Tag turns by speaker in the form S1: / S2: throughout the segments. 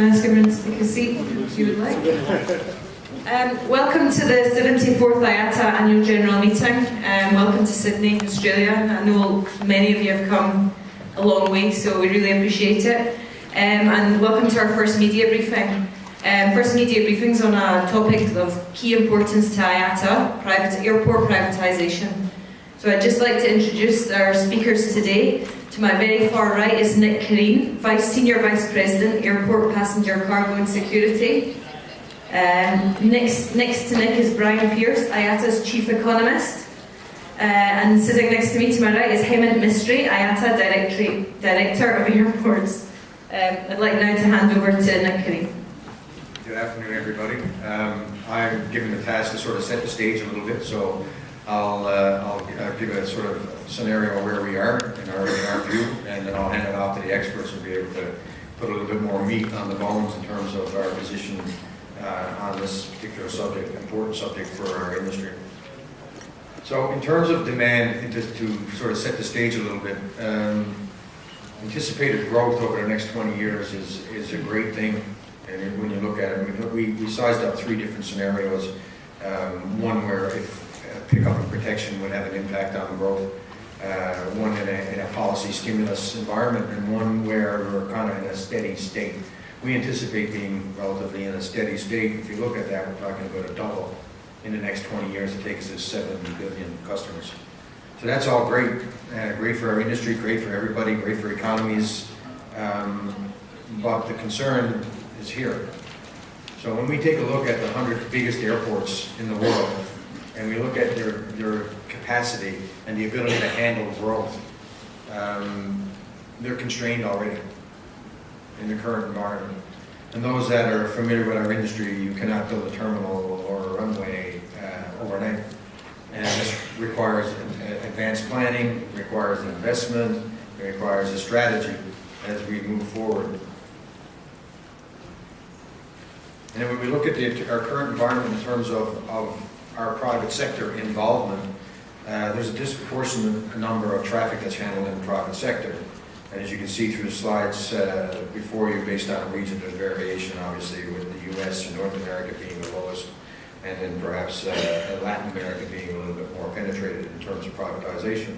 S1: Can I ask everyone to take a seat if you would like? Welcome to the 74th IATA Annual General Meeting. Welcome to Sydney, Australia. I know many of you have come a long way, so we really appreciate it. And welcome to our first media briefing. First media briefings on a topic of key importance to IATA, airport privatisation. So I'd just like to introduce our speakers today. To my very far right is Nick Careen, Senior Vice President, Airport, Passenger, Cargo and Security. Next to Nick is Brian Pearce, IATA's Chief Economist. And sitting next to me to my right is Hemant Mistry, IATA Director of Airports. I'd like now to hand over to Nick Careen.
S2: Good afternoon, everybody. I'm given the task to sort of set the stage a little bit, so I'll give a sort of scenario where we are in our view, and then I'll hand it off to the experts who'll be able to put a little bit more meat on the bones in terms of our position on this particular subject, important subject for our industry. So in terms of demand, to sort of set the stage a little bit, anticipated growth over the next 20 years is a great thing. And when you look at it, we sized up three different scenarios. One where if pickup and protection would have an impact on growth, one in a policy stimulus environment, and one where we're kind of in a steady state. We anticipate being relatively in a steady state. If you look at that, we're talking about a double in the next 20 years to take us to 7 billion customers. So that's all great. Great for our industry, great for everybody, great for economies. But the concern is here. So when we take a look at the 100 biggest airports in the world, and we look at their capacity and the ability to handle growth, they're constrained already in the current environment. And those that are familiar with our industry, you cannot build a terminal or a runway overnight. And this requires advanced planning, it requires investment, it requires a strategy as we move forward. And then when we look at our current environment in terms of our private sector involvement, there's a disproportionate number of traffic that's handled in the private sector. And as you can see through the slides before you, based on region, there's variation, obviously, with the US and North America being the lowest, and then perhaps Latin America being a little bit more penetrated in terms of privatization.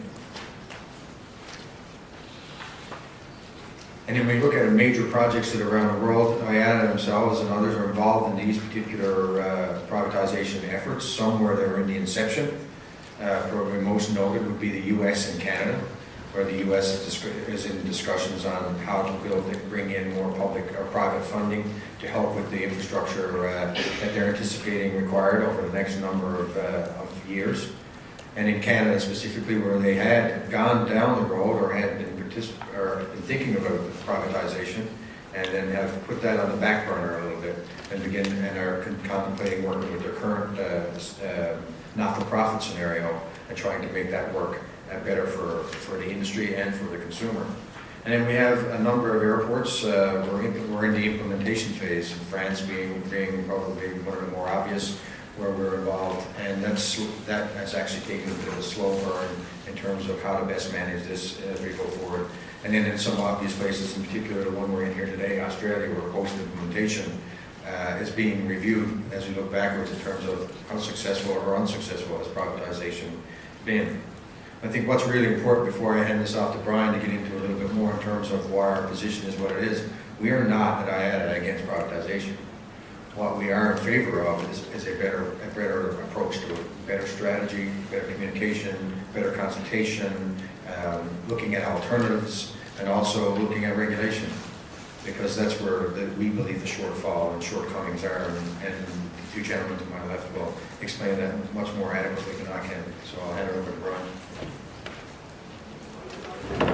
S2: And then we look at major projects that are around the world, IATA themselves and others are involved in these particular privatization efforts, some where they're in the inception. Probably most noted would be the US and Canada, where the US is in discussions on how to bring in more public or private funding to help with the infrastructure that they're anticipating required over the next number of years. And in Canada specifically, where they had gone down the road or had been thinking about privatization, and then have put that on the back burner a little bit, and are contemplating working with their current not-for-profit scenario and trying to make that work better for the industry and for the consumer. And then we have a number of airports. We're in the implementation phase, France being probably one of the more obvious, where we're involved, and that's actually taking a bit of a slow burn in terms of how to best manage this as we go forward. And then in some obvious places, in particular the one we're in here today, Australia, where post-implementation is being reviewed as we look backwards in terms of how successful or unsuccessful has privatization been. I think what's really important, before I hand this off to Brian to get into a little bit more in terms of why our position is what it is, we are not at IATA against privatization. What we are in favor of is a better approach to it, better strategy, better communication, better consultation, looking at alternatives, and also looking at regulation, because that's where we believe the shortfall and shortcomings are, and the two gentlemen to my left will explain that much more adequately than I can. So I'll hand it over to Brian.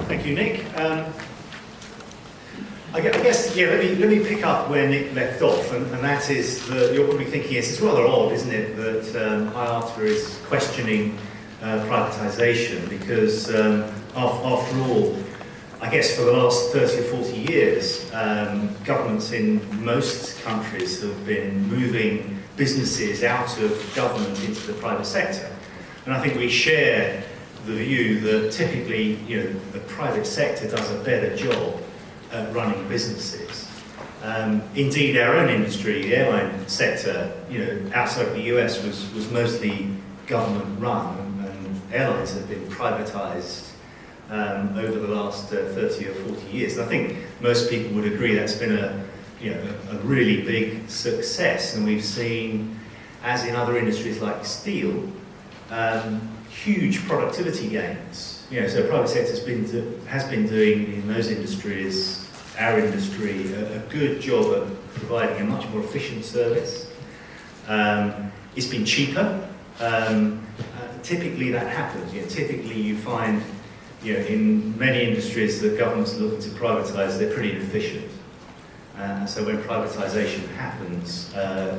S3: Thank you, Nick. I guess, yeah, let me pick up where Nick left off, and that is that you're probably thinking it's rather odd, isn't it, that IATA is questioning privatisation, because after all, I guess for the last 30 or 40 years, governments in most countries have been moving businesses out of government into the private sector. And I think we share the view that typically, the private sector does a better job at running businesses. Indeed, our own industry, the airline sector, outside of the US was mostly government run, and airlines have been privatised over the last 30 or 40 years. And I think most people would agree that's been a really big success, and we've seen, as in other industries like steel, huge productivity gains. So private sector has been doing in those industries, our industry, a good job at providing a much more efficient service. It's been cheaper. Typically that happens. Typically you find, in many industries that governments are looking to privatise, they're pretty inefficient. So when privatisation happens,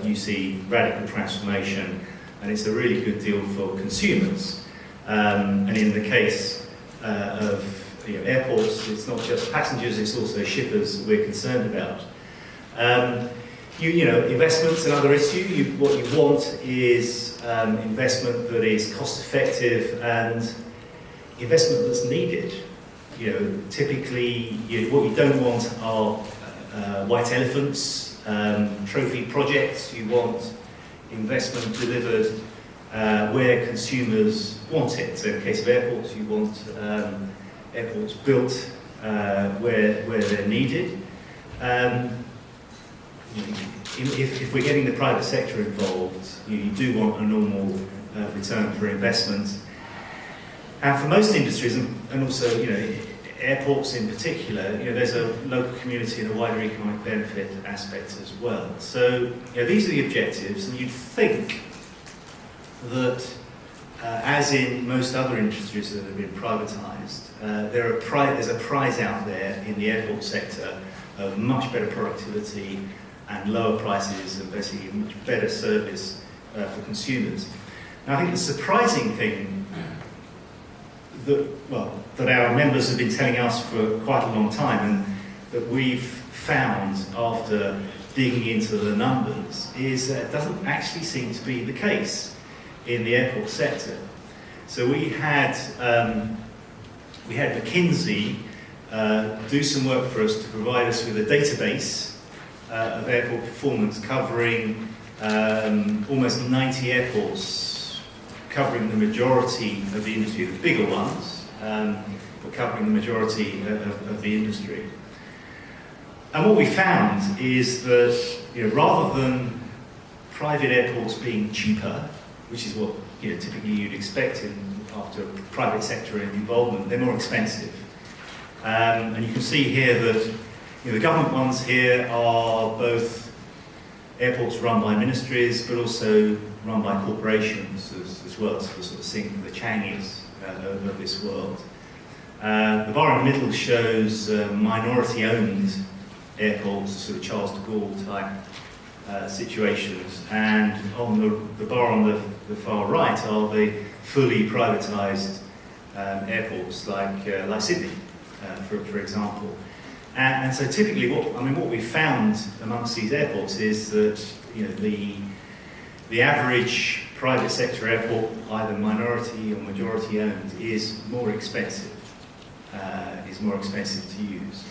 S3: you see radical transformation, and it's a really good deal for consumers. And in the case of airports, it's not just passengers, it's also shippers that we're concerned about. Investments, another issue. What you want is investment that is cost effective and investment that's needed. Typically, what you don't want are white elephants, trophy projects. You want investment delivered where consumers want it. So in the case of airports, you want airports built where they're needed. If we're getting the private sector involved, you do want a normal return for investment. And for most industries, and also airports in particular, there's a local community and a wider economic benefit aspect as well. So these are the objectives, and you'd think that, as in most other industries that have been privatised, there's a prize out there in the airport sector of much better productivity and lower prices and basically a much better service for consumers. Now, I think the surprising thing that our members have been telling us for quite a long time, and that we've found after digging into the numbers, is that it doesn't actually seem to be the case in the airport sector. So we had McKinsey do some work for us to provide us with a database of airport performance covering almost 90 airports, covering the majority of the industry, the bigger ones, but covering the majority of the industry. And what we found is that rather than private airports being cheaper, which is what typically you'd expect after private sector involvement, they're more expensive. And you can see here that the government ones here are both airports run by ministries, but also run by corporations as well, so the sort of thing, the Changies of this world. The bar in the middle shows minority-owned airports, sort of Charles de Gaulle type situations, and on the bar on the far right are the fully privatised airports like Sydney, for example. And so typically, what we found amongst these airports is that the average private sector airport, either minority or majority owned, is more expensive. To use.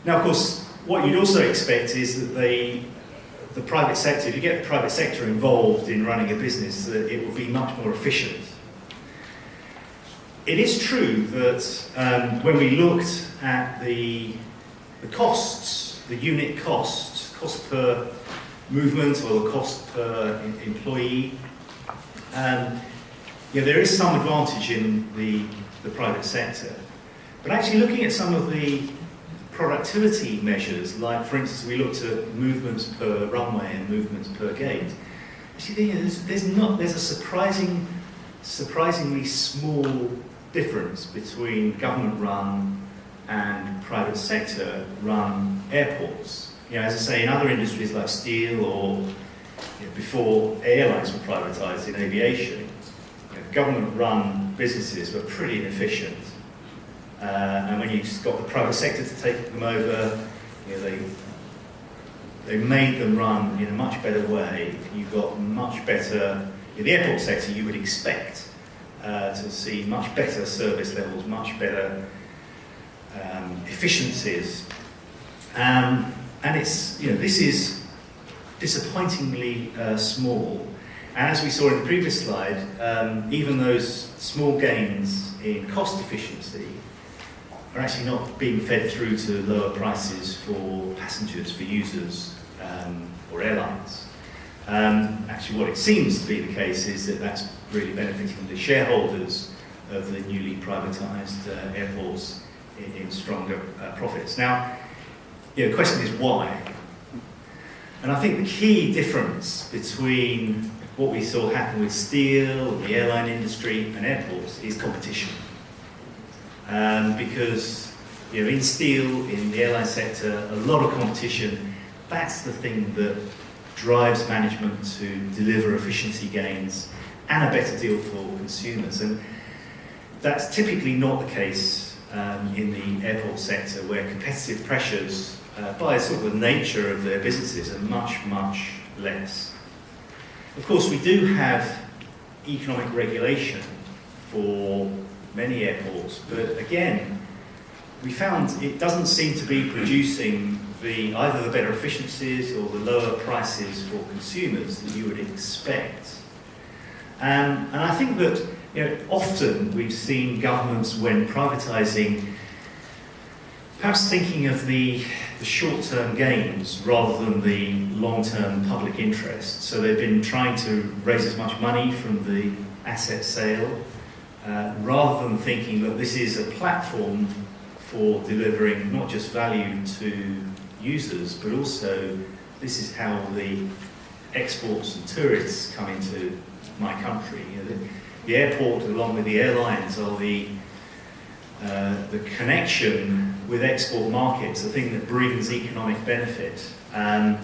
S3: Now, of course, what you'd also expect is that the private sector, if you get the private sector involved in running a business, that it will be much more efficient. It is true that when we looked at the costs, the unit cost per movement or the cost per employee, there is some advantage in the private sector. But actually looking at some of the productivity measures, like for instance we looked at movements per runway and movements per gate, actually there's a surprisingly small difference between government-run and private sector-run airports. As I say, in other industries like steel or before airlines were privatised in aviation, government-run businesses were pretty inefficient. And when you got the private sector to take them over, they made them run in a much better way. You got much better. In the airport sector, you would expect to see much better service levels, much better efficiencies. And it's, this is disappointingly small. And as we saw in the previous slide, even those small gains in cost efficiency are actually not being fed through to lower prices for passengers, for users, or airlines. Actually, what it seems to be the case is that that's really benefiting the shareholders of the newly privatised airports in stronger profits. Now, the question is why? And I think the key difference between what we saw happen with steel, the airline industry, and airports is competition. Because in steel, in the airline sector, a lot of competition, that's the thing that drives management to deliver efficiency gains and a better deal for consumers. And that's typically not the case in the airport sector, where competitive pressures, by sort of the nature of their businesses, are much, much less. Of course, we do have economic regulation for many airports, but again, we found it doesn't seem to be producing either the better efficiencies or the lower prices for consumers that you would expect. And I think that often we've seen governments, when privatising, perhaps thinking of the short-term gains rather than the long-term public interest. So they've been trying to raise as much money from the asset sale, rather than thinking that this is a platform for delivering not just value to users, but also this is how the exports and tourists come into my country. The airport, along with the airlines, are the connection with export markets, the thing that brings economic benefit. And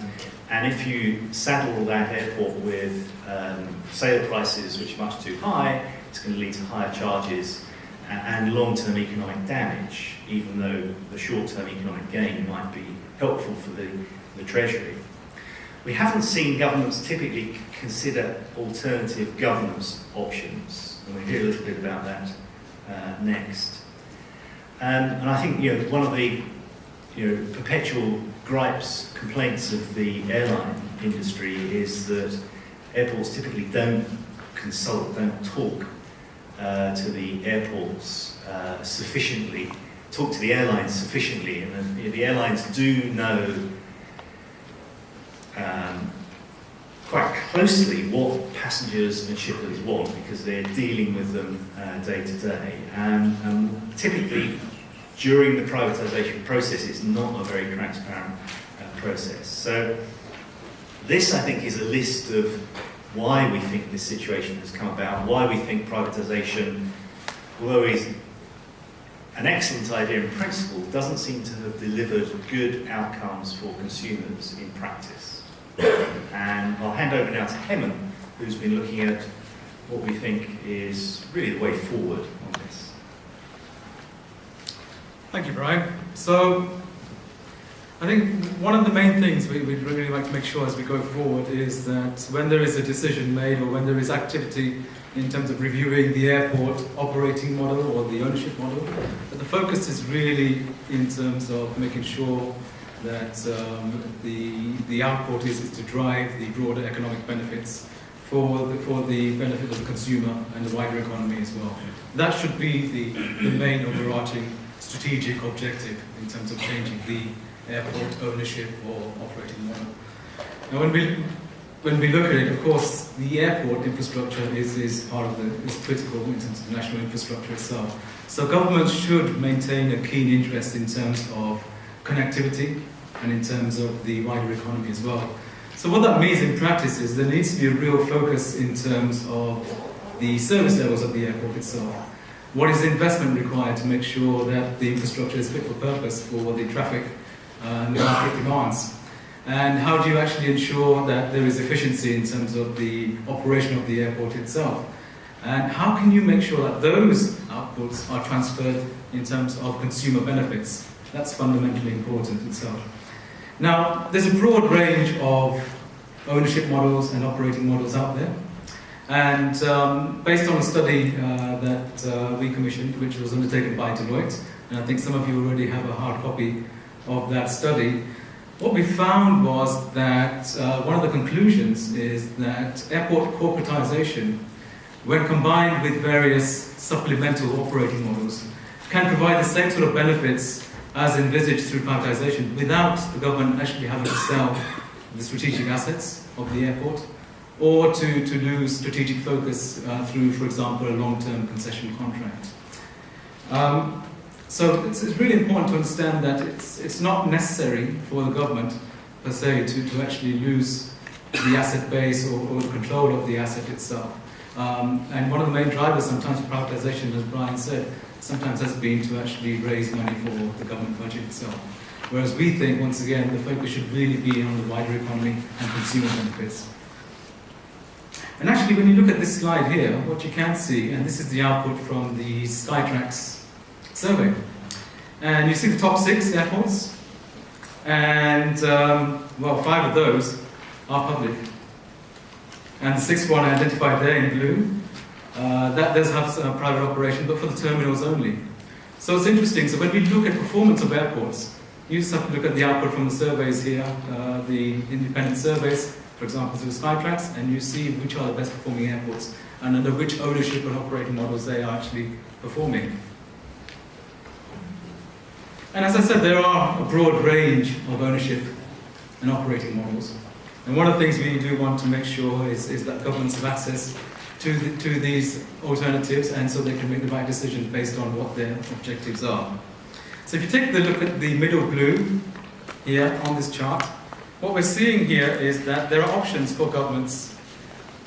S3: if you saddle that airport with sale prices which are much too high, it's going to lead to higher charges and long-term economic damage, even though the short-term economic gain might be helpful for the Treasury. We haven't seen governments typically consider alternative governance options, and we'll hear a little bit about that next. And I think one of the perpetual gripes, complaints of the airline industry is that airports typically don't consult, don't talk to the airports sufficiently, talk to the airlines sufficiently, and the airlines do know quite closely what passengers and shippers want, because they're dealing with them day to day. And typically, during the privatisation process, it's not a very transparent process. So this, I think, is a list of why we think this situation has come about, why we think privatisation, although is an excellent idea in principle, doesn't seem to have delivered good outcomes for consumers in practice. And I'll hand over now to Hemant, who's been looking at what we think is really the way forward on this.
S4: Thank you, Brian. So, I think one of the main things we'd really like to make sure as we go forward is that when there is a decision made, or when there is activity in terms of reviewing the airport operating model or the ownership model, that the focus is really in terms of making sure that the output is to drive the broader economic benefits for the benefit of the consumer and the wider economy as well. That should be the main overarching strategic objective in terms of changing the airport ownership or operating model. Now, when we look at it, of course, the airport infrastructure is critical in terms of national infrastructure itself. So governments should maintain a keen interest in terms of connectivity and in terms of the wider economy as well. So what that means in practice is there needs to be a real focus in terms of the service levels of the airport itself. What is the investment required to make sure that the infrastructure is fit for purpose for the traffic and the market demands? And how do you actually ensure that there is efficiency in terms of the operation of the airport itself? And how can you make sure that those outputs are transferred in terms of consumer benefits? That's fundamentally important itself. Now, there's a broad range of ownership models and operating models out there. And based on a study that we commissioned, which was undertaken by Deloitte, and I think some of you already have a hard copy of that study. What we found was that one of the conclusions is that airport corporatization, when combined with various supplemental operating models, can provide the same sort of benefits as envisaged through privatization without the government actually having to sell the strategic assets of the airport, or to lose strategic focus through, for example, a long-term concession contract. So it's really important to understand that it's not necessary for the government, per se, to actually lose the asset base or the control of the asset itself. And one of the main drivers sometimes for privatization, as Brian said, sometimes has been to actually raise money for the government budget itself. Whereas we think, once again, the focus should really be on the wider economy and consumer benefits. And actually, when you look at this slide here, what you can see, and this is the output from the Skytrax survey, and you see the top 6 airports, and well, 5 of those are public, and the 6th one identified there in blue, that does have a private operation, but for the terminals only. So it's interesting. So when we look at performance of airports, you just have to look at the output from the surveys here, the independent surveys, for example, through Skytrax, and you see which are the best performing airports and under which ownership and operating models they are actually performing. And as I said, there are a broad range of ownership and operating models. And one of the things we do want to make sure is that governments have access to these alternatives, and so they can make the right decisions based on what their objectives are. So if you take a look at the middle blue here on this chart, what we're seeing here is that there are options for governments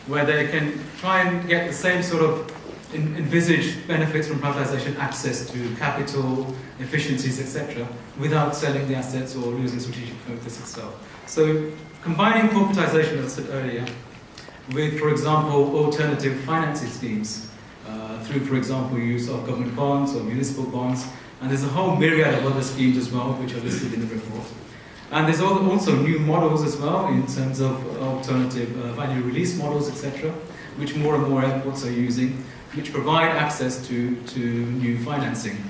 S4: where they can try and get the same sort of envisaged benefits from privatization, access to capital, efficiencies, etc., without selling the assets or losing strategic focus itself. So combining corporatization, as I said earlier, with, for example, alternative financing schemes, through, for example, use of government bonds or municipal bonds, and there's a whole myriad of other schemes as well, which are listed in the report. And there's also new models as well in terms of alternative value release models, etc., which more and more airports are using, which provide access to new financing.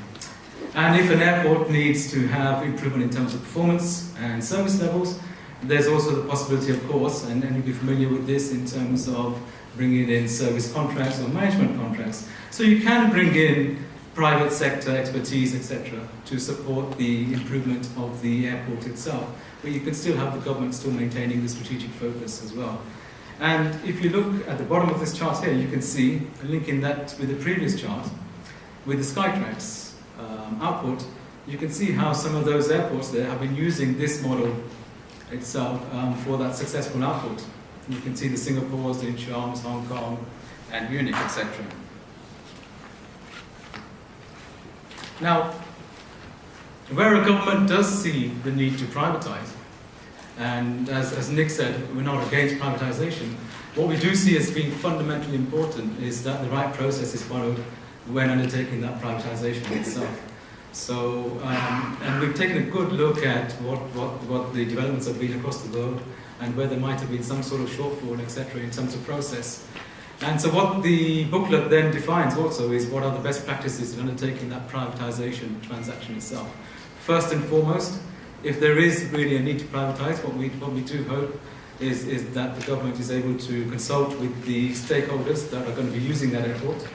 S4: And if an airport needs to have improvement in terms of performance and service levels, there's also the possibility, of course, and you'll be familiar with this in terms of bringing in service contracts or management contracts. So you can bring in private sector expertise, etc., to support the improvement of the airport itself, but you can still have the government still maintaining the strategic focus as well. And if you look at the bottom of this chart here, you can see, linking that with the previous chart, with the Skytrax output, you can see how some of those airports there have been using this model itself for that successful output. You can see the Singapores, the Incheons, Hong Kong, and Munich, etc. Now, where a government does see the need to privatize, and as Nick said, we're not against privatization, what we do see as being fundamentally important is that the right process is followed when undertaking that privatization itself. So, and we've taken a good look at what the developments have been across the world and where there might have been some sort of shortfall, etc., in terms of process. And so what the booklet then defines also is what are the best practices in undertaking that privatization transaction itself. First and foremost, if there is really a need to privatize, what we do hope is that the government is able to consult with the stakeholders that are going to be using that airport,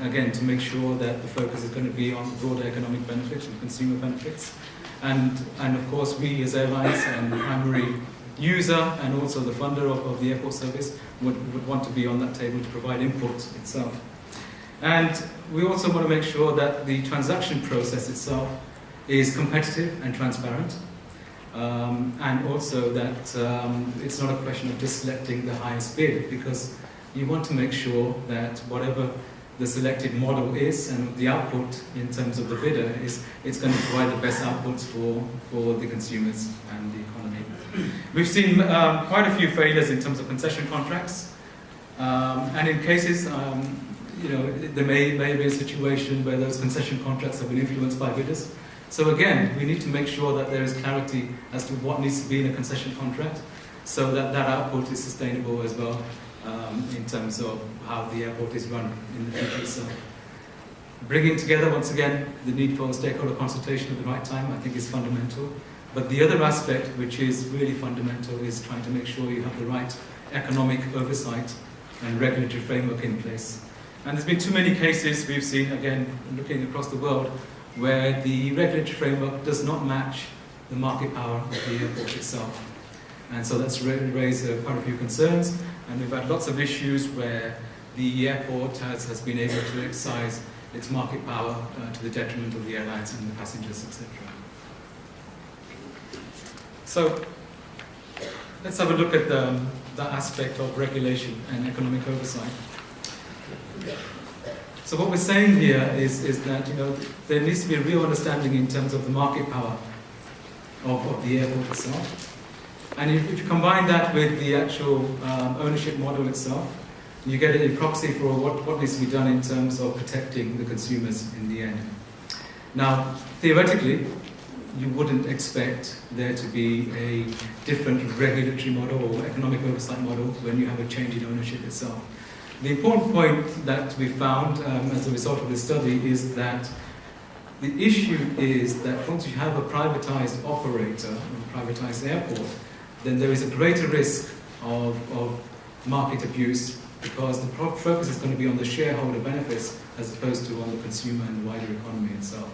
S4: again, to make sure that the focus is going to be on broader economic benefits and consumer benefits. And of course, we as airlines and the primary user and also the funder of the airport service would want to be on that table to provide input itself. And we also want to make sure that the transaction process itself is competitive and transparent, and also that it's not a question of just selecting the highest bid, because you want to make sure that whatever the selected model is and the output in terms of the bidder is, it's going to provide the best outputs for the consumers and the economy. We've seen quite a few failures in terms of concession contracts, and in cases, there may be a situation where those concession contracts have been influenced by bidders. So again, we need to make sure that there is clarity as to what needs to be in a concession contract, so that that output is sustainable as well, in terms of how the airport is run in the future itself. Bringing together, once again, the need for stakeholder consultation at the right time, I think is fundamental. But the other aspect, which is really fundamental, is trying to make sure you have the right economic oversight and regulatory framework in place. And there's been too many cases we've seen, again, looking across the world, where the regulatory framework does not match the market power of the airport itself. And so that's raised quite a few concerns, and we've had lots of issues where the airport has been able to exercise its market power to the detriment of the airlines and the passengers, etc. So let's have a look at the aspect of regulation and economic oversight. So what we're saying here is that there needs to be a real understanding in terms of the market power of the airport itself. And if you combine that with the actual ownership model itself, you get a proxy for what needs to be done in terms of protecting the consumers in the end. Now, theoretically, you wouldn't expect there to be a different regulatory model or economic oversight model when you have a change in ownership itself. The important point that we found as a result of this study is that the issue is that once you have a privatized operator, a privatized airport, then there is a greater risk of market abuse, because the focus is going to be on the shareholder benefits as opposed to on the consumer and the wider economy itself.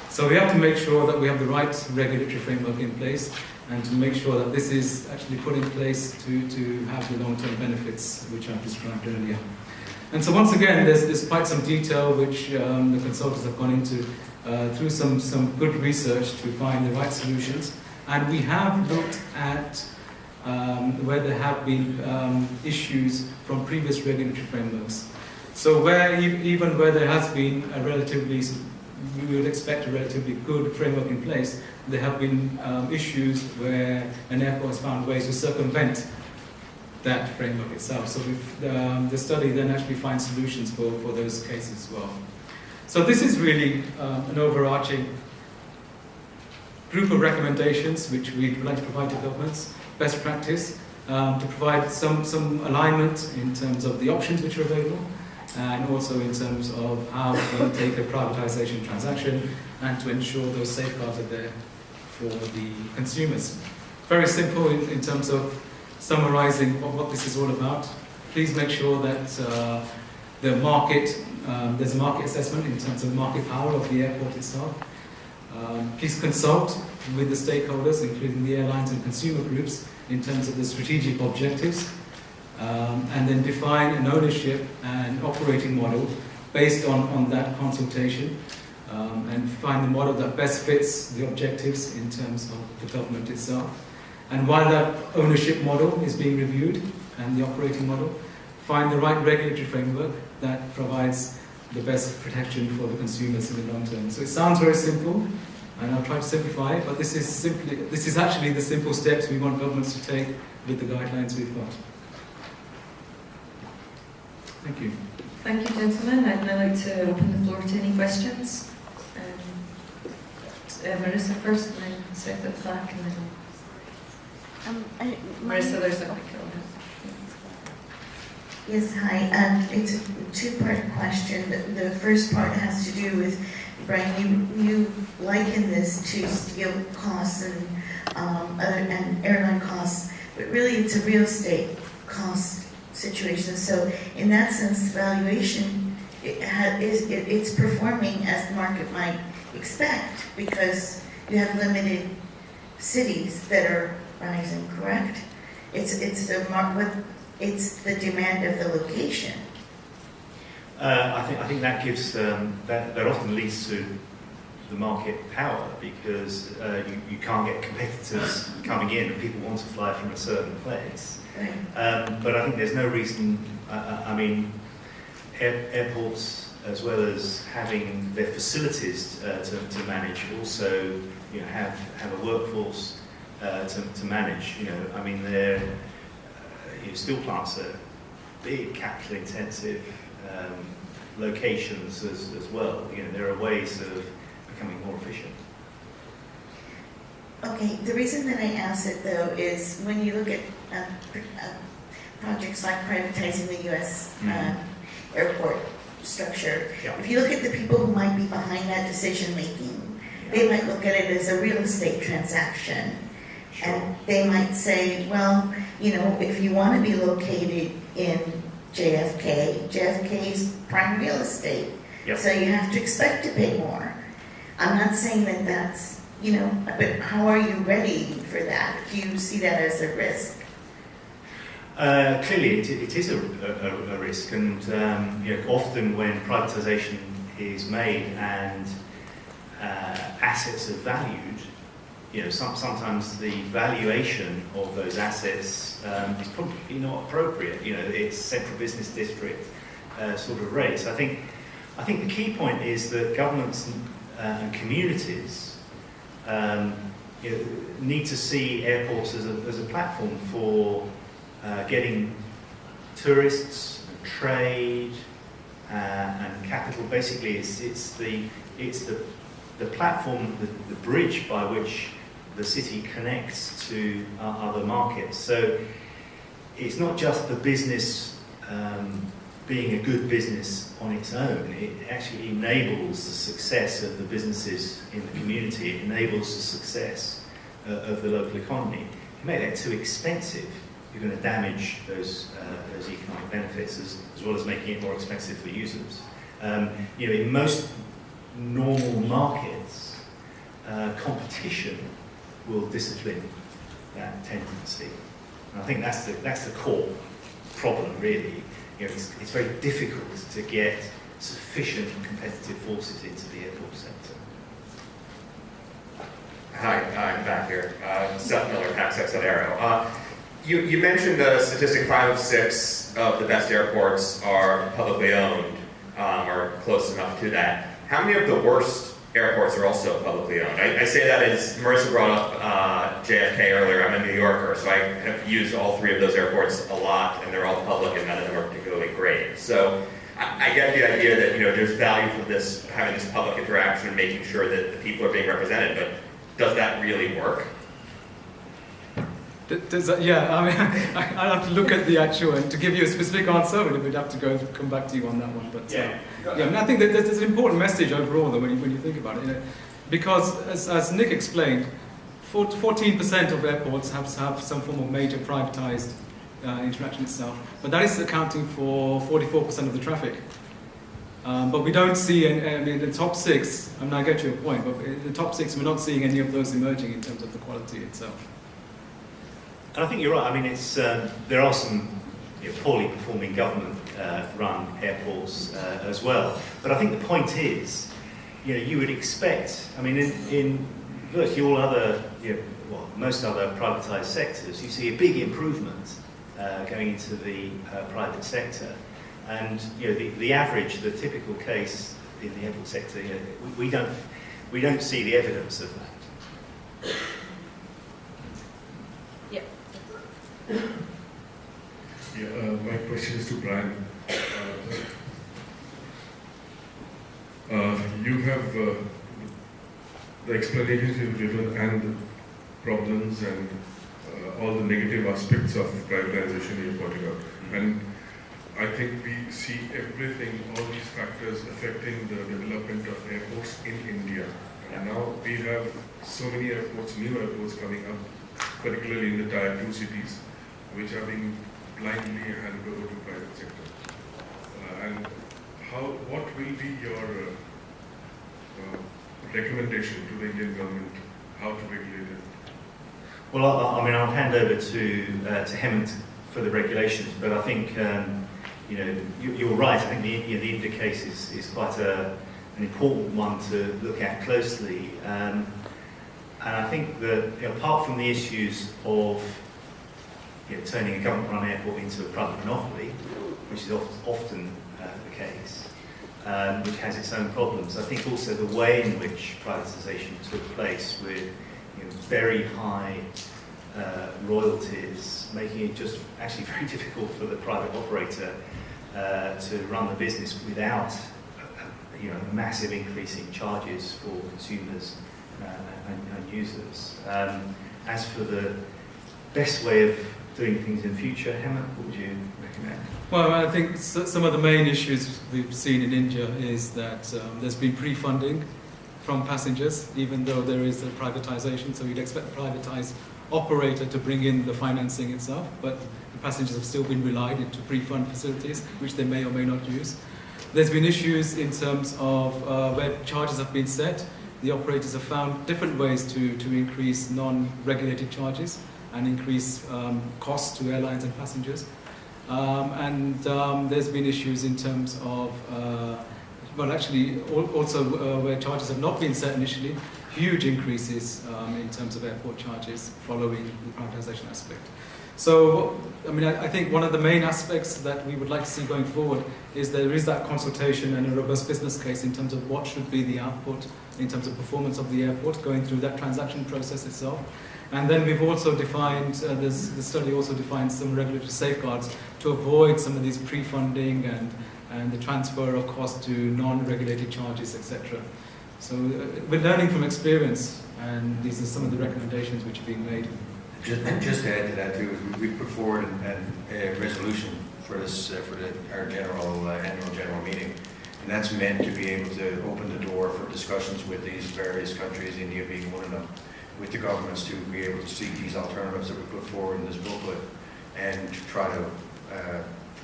S4: So we have to make sure that we have the right regulatory framework in place, and to make sure that this is actually put in place to have the long-term benefits which I've described earlier. And so once again, there's quite some detail which the consultants have gone into through some good research to find the right solutions. And we have looked at where there have been issues from previous regulatory frameworks. So even where there has been a relatively, we would expect a relatively good framework in place, there have been issues where an airport has found ways to circumvent that framework itself. So the study then actually finds solutions for those cases as well. So this is really an overarching group of recommendations which we would like to provide to governments, best practice, to provide some alignment in terms of the options which are available, and also in terms of how to take a privatization transaction and to ensure those safeguards are there for the consumers. Very simple in terms of summarizing what this is all about. Please make sure that the market, there's a market assessment in terms of market power of the airport itself. Please consult with the stakeholders, including the airlines and consumer groups, in terms of the strategic objectives, and then define an ownership and operating model based on that consultation, and find the model that best fits the objectives in terms of the government itself. And while that ownership model is being reviewed, and the operating model, find the right regulatory framework that provides the best protection for the consumers in the long term. So it sounds very simple, and I'll try to simplify it, but this is actually the simple steps we want governments to take with the guidelines we've got. Thank you.
S1: Thank you, gentlemen. I'd now like to open the floor to any questions. Marissa first, and then Seth at the back, and then Marissa, there's a mic.
S5: Yes, hi. It's a two-part question. The first part has to do with, Brian, you liken this to steel costs and airline costs, but really it's a real estate cost situation. So in that sense, valuation it's performing as the market might expect, because you have limited cities that are rising. Correct? It's the demand of the location.
S3: I think that gives that often leads to the market power, because you can't get competitors coming in, and people want to fly from a certain place.
S5: Right.
S3: But I think there's no reason. I mean, airports, as well as having their facilities to manage, also have a workforce to manage. I mean, steel plants are big, capital-intensive locations as well. There are ways of becoming more efficient.
S5: Okay, the reason that I ask it though is when you look at projects like privatizing the U.S. Airport, structure.
S3: Yeah.
S5: If you look at the people who might be behind that decision making, they might look at it as a real estate transaction.
S3: Sure.
S5: And they might say, well, you know, if you want to be located in JFK is prime real estate.
S3: Yep.
S5: So you have to expect to pay more. I'm not saying that that's, you know, but how are you ready for that? Do you see that as a risk?
S3: Clearly, it is a risk, and you know, often when privatisation is made and assets are valued, you know, sometimes the valuation of those assets is probably not appropriate. You know, it's central business district sort of rates. I think the key point is that governments and communities you know, need to see airports as a platform for getting tourists, and trade, and capital. Basically, it's the platform, the bridge by which the city connects to other markets. So it's not just the business being a good business on its own. It actually enables the success of the businesses in the community. It enables the success of the local economy. If you make that too expensive, you're going to damage those economic benefits as well as making it more expensive for users. You know, in most normal markets, competition will discipline that tendency. And I think that's the core problem, really. You know, it's very difficult to get sufficient competitive forces into the airport sector.
S6: Hi, I'm back here. Seth Miller, atn.aero. You mentioned the statistic 5 of 6 of the best airports are publicly owned, or close enough to that. How many of the worst airports are also publicly owned? I say that as Marissa brought up JFK earlier. I'm a New Yorker, so I have used all 3 of those airports a lot, and they're all public, and none of them are particularly great. So I get the idea that, you know, there's value for this, having this public interaction and making sure that the people are being represented, but does that really work?
S4: Does that, yeah, I mean, I'd have to look at the actual, and to give you a specific answer, we'd have to come back to you on that one. But yeah, I mean, I think that there's an important message overall, though, when you think about it, you know, because as Nick explained, 14% of airports have some form of major privatized interaction itself, but that is accounting for 44% of the traffic. But we don't see, I mean, the top 6, I mean, I get your point, but in the top 6, we're not seeing any of those emerging in terms of the quality itself.
S3: And I think you're right. I mean, it's there are some poorly performing government-run airports as well. But I think the point is, you know, you would expect. I mean, in virtually all other, most other privatised sectors, you see a big improvement going into the private sector. And you know, the average, the typical case in the airport sector, you know, we don't see the evidence of that.
S7: Yeah, my question is to Brian. You have the explanations you've given and the problems and all the negative aspects of privatization you're pointing out. And I think we see everything, all these factors affecting the development of airports in India. And now we have so many airports, new airports coming up, particularly in the Tier 2 cities, which are being blindly handed over to private sector. And what will be your recommendation to the Indian government how to regulate it?
S3: Well, I mean, I'll hand over to Hemant for the regulations, but I think you know, you're right. I think the India case is quite an important one to look at closely, and I think that, you know, apart from the issues of turning a government-run airport into a private monopoly, which is often the case, which has its own problems. I think also the way in which privatisation took place with very high royalties, making it just actually very difficult for the private operator to run the business without a massive increase in charges for consumers and users. As for the best way of doing things in future. Hemant, what would you recommend?
S4: Well, I think some of the main issues we've seen in India is that there's been pre-funding from passengers, even though there is a privatization. So you'd expect the privatized operator to bring in the financing itself, but the passengers have still been relied into pre-fund facilities, which they may or may not use. There's been issues in terms of where charges have been set. The operators have found different ways to increase non-regulated charges and increase costs to airlines and passengers. There's been issues in terms of, also where charges have not been set initially, huge increases in terms of airport charges following the privatization aspect. So, I think one of the main aspects that we would like to see going forward is there is that consultation and a robust business case in terms of what should be the output in terms of performance of the airport going through that transaction process itself. And then we've also defined, the study also defines some regulatory safeguards to avoid some of these pre-funding and the transfer of cost to non-regulated charges, etc. So we're learning from experience, and these are some of the recommendations which are being made.
S2: Just to add to that too, we put forward a resolution for this our annual general meeting, and that's meant to be able to open the door for discussions with these various countries, India being one of them, with the governments to be able to seek these alternatives that we put forward in this booklet and to try to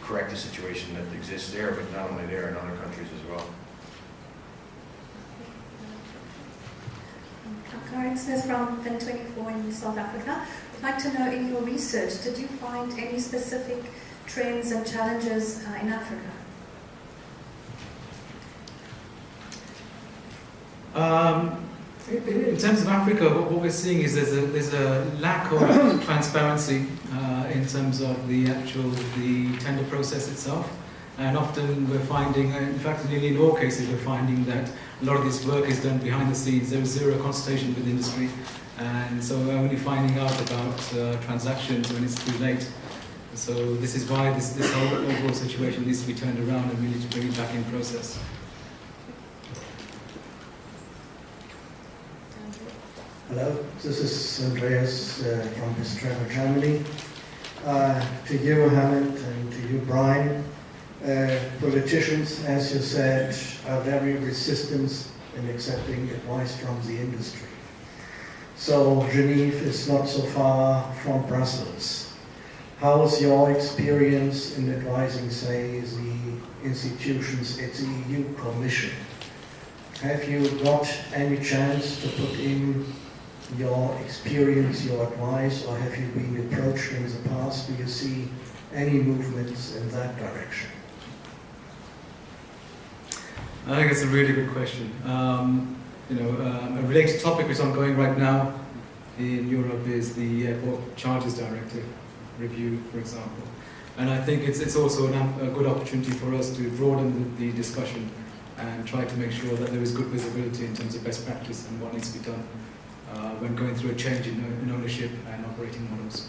S2: correct the situation that exists there, but not only there, in other countries as well.
S8: Careen Smith from Fin24 in South Africa. I'd like to know, in your research, did you find any specific trends and challenges in Africa?
S4: In terms of Africa, what we're seeing is there's a lack of transparency in terms of the tender process itself. And often we're finding, in fact, nearly in all cases, we're finding that a lot of this work is done behind the scenes. There is zero consultation with industry. And so we're only finding out about transactions when it's too late. So this is why this whole overall situation needs to be turned around, and we need to bring it back in process.
S9: Hello, this is Andreas from Mistry, Germany. To you, Hemant, and to you, Brian. Politicians, as you said, are very resistant in accepting advice from the industry. So Geneva is not so far from Brussels. How is your experience in advising, say, the institutions at the EU Commission? Have you got any chance to put in your experience, your advice, or have you been approached in the past? Do you see any movements in that direction?
S4: I think it's a really good question. A related topic which is ongoing right now in Europe is the Airport Charges Directive review, for example. And I think it's also a good opportunity for us to broaden the discussion and try to make sure that there is good visibility in terms of best practice and what needs to be done when going through a change in ownership and operating models.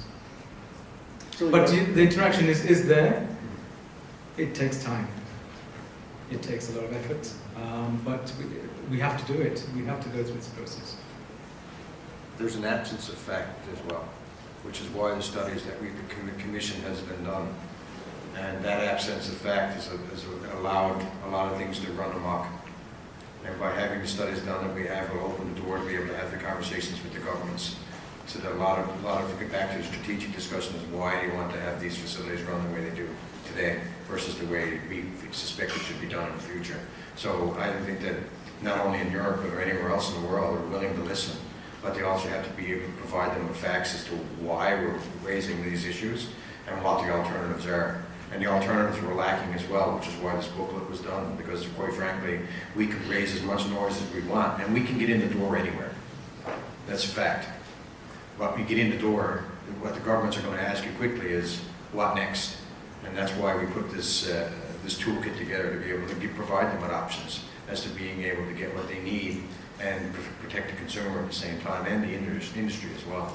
S4: But the interaction is there. It takes time. It takes a lot of effort, but we have to do it. We have to go through this process.
S2: There's an absence of fact as well, which is why the studies that the Commission has been done. And that absence of fact has allowed a lot of things to run amok. And by having the studies done that we have, will open the door to be able to have the conversations with the governments. So that a lot of get back to the strategic discussion is why do you want to have these facilities run the way they do today versus the way we suspect it should be done in the future. So I think that not only in Europe but anywhere else in the world are willing to listen, but they also have to be able to provide them with facts as to why we're raising these issues and what the alternatives are. And the alternatives were lacking as well, which is why this booklet was done, because quite frankly, we could raise as much noise as we want, and we can get in the door anywhere. That's a fact. But we get in the door, what the governments are going to ask you quickly is, what next? And that's why we put this this toolkit together to be able to provide them with options as to being able to get what they need and protect the consumer at the same time, and the industry as well.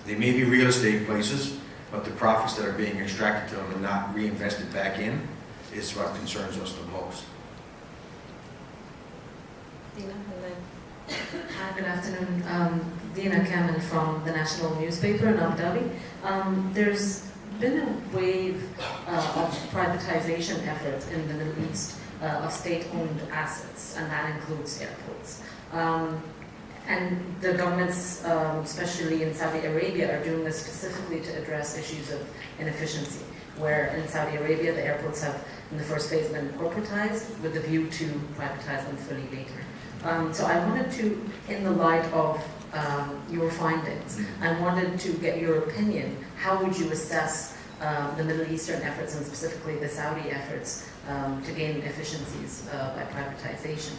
S2: They may be real estate places, but the profits that are being extracted to them and not reinvested back in is what concerns us the most.
S10: Hi, good afternoon. Dina Kamen from the national newspaper in Abu Dhabi. There's been a wave of privatization efforts in the Middle East of state-owned assets, and that includes airports. And the governments, especially in Saudi Arabia, are doing this specifically to address issues of inefficiency, where in Saudi Arabia the airports have, in the first phase, been corporatized with the view to privatize them fully later. So I wanted to, in the light of your findings, I wanted to get your opinion. How would you assess the Middle Eastern efforts, and specifically the Saudi efforts, to gain efficiencies by privatization?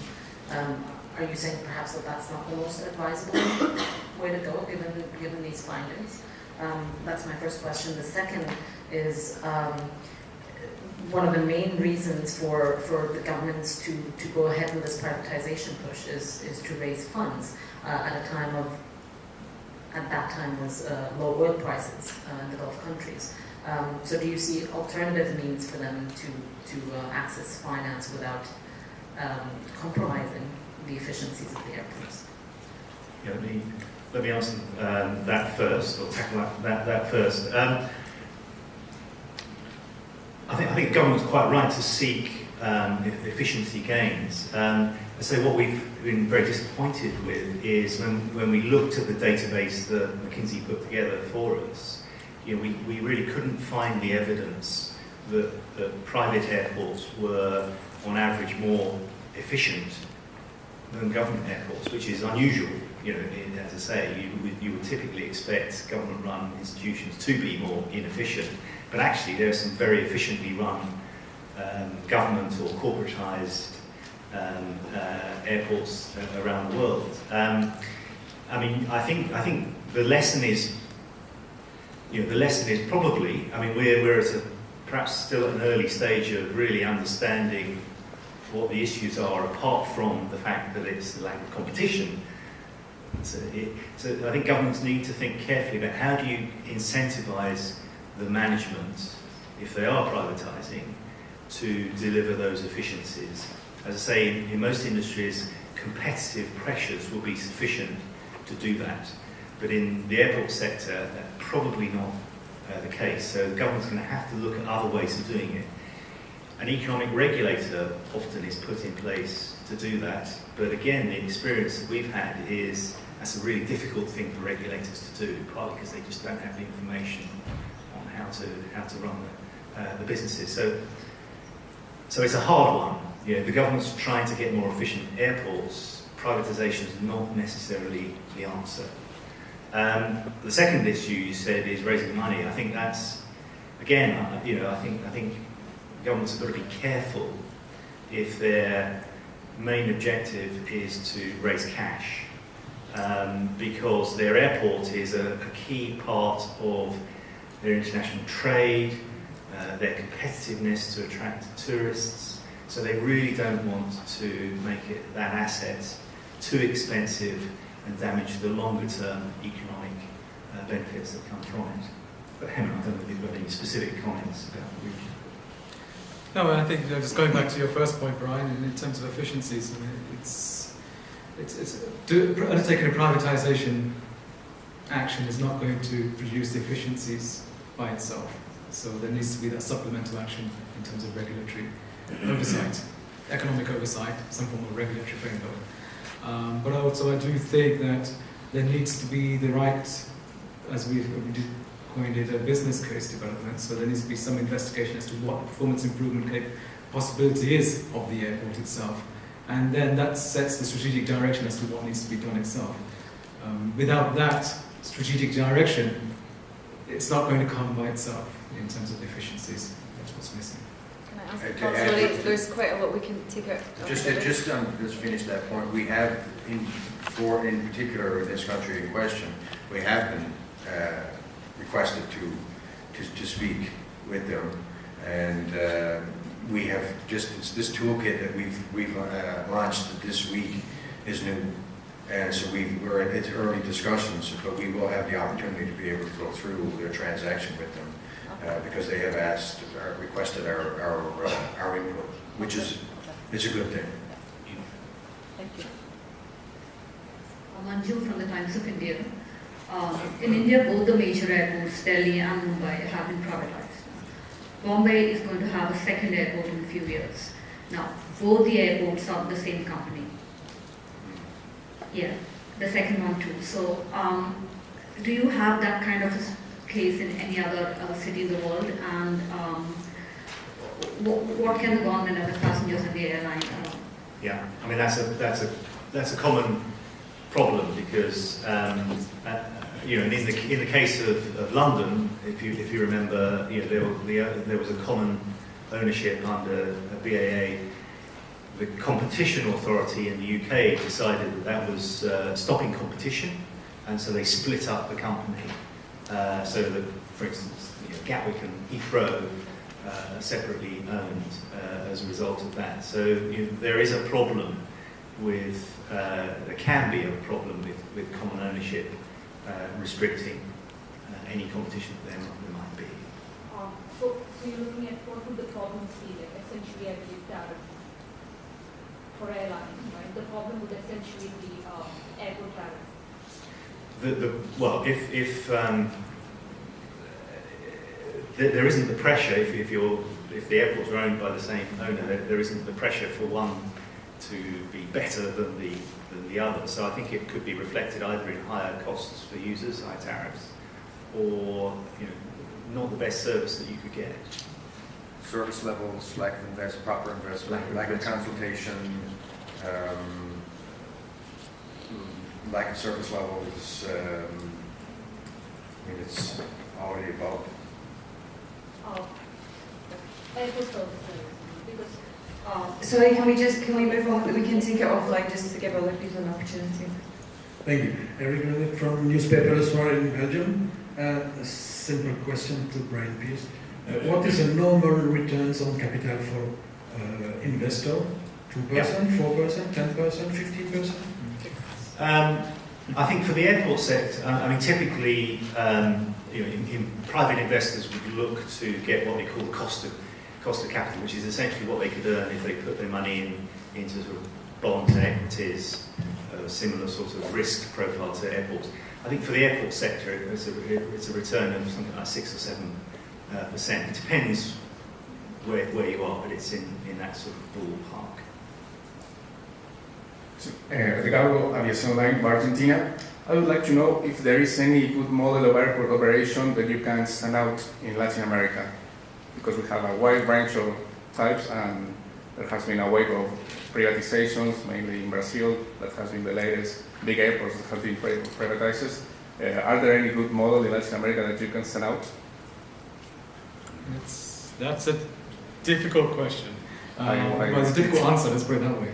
S10: Are you saying perhaps that that's not the most advisable way to go, given these findings? That's my first question. The second is one of the main reasons for the governments to go ahead with this privatization push is to raise funds at that time was low oil prices in the Gulf countries. So do you see alternative means for them to access finance without compromising the efficiencies of the airports?
S3: Yeah, let me answer that first, or tackle that first. I think the government's quite right to seek efficiency gains. So what we've been very disappointed with is when we looked at the database that McKinsey put together for us, we really couldn't find the evidence that private airports were on average more efficient than government airports, which is unusual. As I say, you would typically expect government-run institutions to be more inefficient, but actually there are some very efficiently run government or corporatized airports around the world. I think the lesson is, probably, we're at perhaps still at an early stage of really understanding what the issues are, apart from the fact that it's a lack of competition. So I think governments need to think carefully about how do you incentivize the management, if they are privatizing, to deliver those efficiencies. As I say, in most industries, competitive pressures will be sufficient to do that. But in the airport sector, that's probably not the case. So the government's going to have to look at other ways of doing it. An economic regulator often is put in place to do that. But again, the experience that we've had is that's a really difficult thing for regulators to do, partly because they just don't have the information on how to run the businesses. So it's a hard one. The government's trying to get more efficient airports. Privatisation is not necessarily the answer. The second issue you said is raising money. I think that's, again, I think governments have got to be careful if their main objective is to raise cash, because their airport is a key part of their international trade, their competitiveness to attract tourists. So they really don't want to make that asset too expensive and damage the longer-term economic benefits that come from it. But Hemant, I don't know if you've got any specific comments about the region.
S4: No, I think just going back to your first point, Brian, in terms of efficiencies, undertaking a privatisation action is not going to produce the efficiencies by itself. So there needs to be that supplemental action in terms of regulatory oversight, economic oversight, some form of regulatory framework. But also I do think that there needs to be the right, as we coined it, a business case development. So there needs to be some investigation as to what performance improvement possibility is of the airport itself. And then that sets the strategic direction as to what needs to be done itself. Without that strategic direction, it's not going to come by itself in terms of efficiencies. That's what's missing.
S1: Can I ask there's quite a lot we can take out.
S2: Just finish that point. We have, in particular in this country in question, we have been requested to speak with them, and we have it's this toolkit that we've launched this week is new, and so we're in its early discussions, but we will have the opportunity to be able to go through their transaction with them. Because they have requested our input, which is it's a good thing.
S1: Thank you.
S11: Manju from the Times of India. In India, both the major airports, Delhi and Mumbai, have been privatized. Bombay is going to have a second airport in a few years. Now, both the airports are the same company. Yeah, the second one too. So, do you have that kind of a case in any other city in the world? And what can the government and the passengers and the airline?
S3: Yeah, I mean that's a common problem because you know, in the case of London, if you remember, you know, there was a common ownership under a BAA. The competition authority in the UK decided that was stopping competition, and so they split up the company so that, for instance, you know, Gatwick and Heathrow are separately owned as a result of that. So you know, there is a problem with, there can be a problem with common ownership restricting any competition that there might be.
S12: So you're looking at what would the problems be, like essentially I believe tariff for airlines, right? The problem would essentially be airport tariff.
S3: Well, if there isn't the pressure, if the airports are owned by the same owner, there isn't the pressure for one to be better than the other. So I think it could be reflected either in higher costs for users, high tariffs, or you know, not the best service that you could get.
S2: Service levels, lack of proper investment, lack of consultation, lack of service levels. I mean, it's already above.
S12: Airport services, because
S1: Sorry, can we move on? We can take it offline just to give other people an opportunity.
S13: Thank you. Eric Rennet from newspapers in Belgium. A simple question to Brian Pearce. What is a normal returns on capital for investor? 2%, 4%, 10%, 15%?
S3: I think for the airport sector, I mean, typically, you know, in private investors would look to get what they call the cost of capital, which is essentially what they could earn if they put their money into sort of bonds and equities, similar sort of risk profile to airports. I think for the airport sector, it's a return of something like 6 or 7%. It depends where you are, but it's in that sort of ballpark.
S14: Ricardo, Aviación Line, Argentina. I would like to know if there is any good model of airport operation that you can stand out in Latin America, because we have a wide range of types, and there has been a wave of privatizations, mainly in Brazil. That has been the latest big airports that have been privatized. Are there any good model in Latin America that you can stand out?
S4: That's a difficult question. Well, it's a difficult answer, let's put it that way.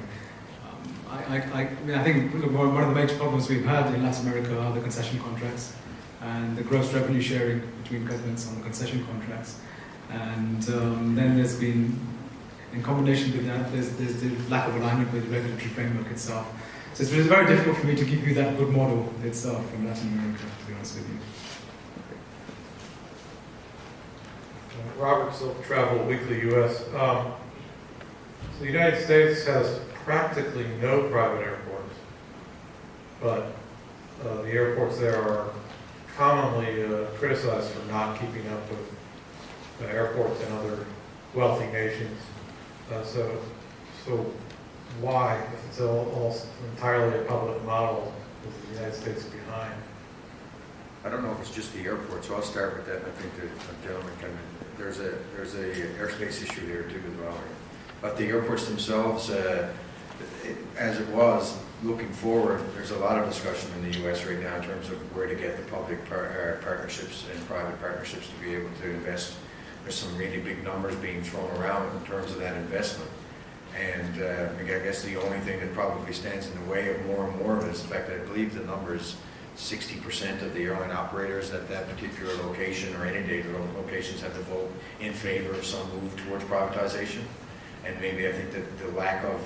S4: I mean, I think one of the major problems we've had in Latin America are the concession contracts and the gross revenue sharing between governments on the concession contracts. And then there's been, in combination with that, there's the lack of alignment with the regulatory framework itself. So it's very difficult for me to give you that good model itself from Latin America, to be honest with you.
S15: Robert Silk, Travel Weekly US. So the United States has practically no private airports, but the airports there are commonly criticized for not keeping up with the airports in other wealthy nations. So why, if it's all entirely a public model, is the United States behind?
S2: I don't know if it's just the airport, so I'll start with that. I think the gentleman can. There's a airspace issue there too as well. But the airports themselves, as it was looking forward, there's a lot of discussion in the U.S. right now in terms of where to get the public partnerships and private partnerships to be able to invest. There's some really big numbers being thrown around in terms of that investment. And I guess the only thing that probably stands in the way of more and more of it is the fact that I believe the number is 60% of the airline operators at that particular location or any data locations have to vote in favor of some move towards privatization. And maybe I think that the lack of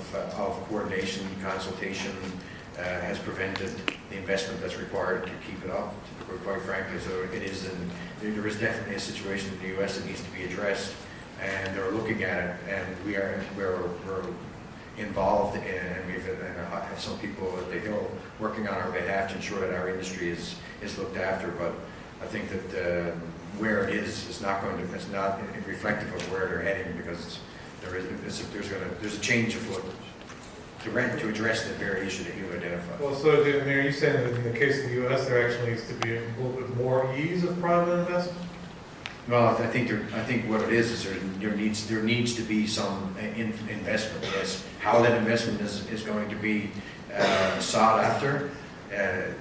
S2: coordination, consultation has prevented the investment that's required to keep it up, quite frankly. So it is, there is definitely a situation in the U.S. that needs to be addressed, and they're looking at it, and we're involved, and we've have some people at the Hill working on our behalf to ensure that our industry is looked after. But I think that where it is not reflective of where they're heading, because there's a change afoot to address the very issue that you identified.
S15: Well, so are you saying that in the case of the U.S., there actually needs to be a little bit more ease of private investment?
S2: Well, I think what it is there needs to be some investment. Yes, how that investment is going to be sought after.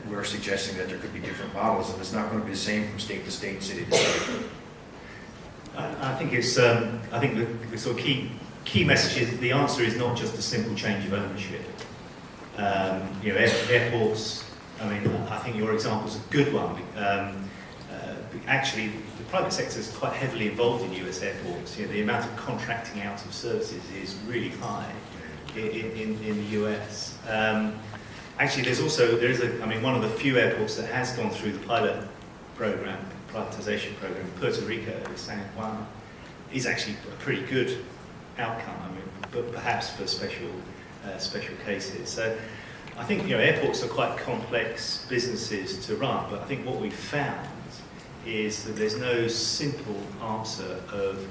S2: We're suggesting that there could be different models, and it's not going to be the same from state to state, city to city.
S3: I think it's. I think the sort of key message is the answer is not just a simple change of ownership. Airports. I mean, I think your example is a good one. Actually, the private sector is quite heavily involved in US airports. The amount of contracting out of services is really high in the US. Actually, one of the few airports that has gone through the privatization program, Puerto Rico, San Juan, is actually a pretty good outcome. I mean, but perhaps for special cases. So, I think airports are quite complex businesses to run. But I think what we've found is that there's no simple answer of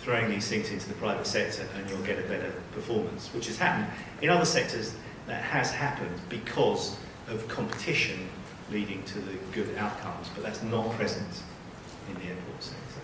S3: throwing these things into the private sector and you'll get a better performance, which has happened in other sectors. That has happened because of competition leading to the good outcomes, but that's not present in the airport sector.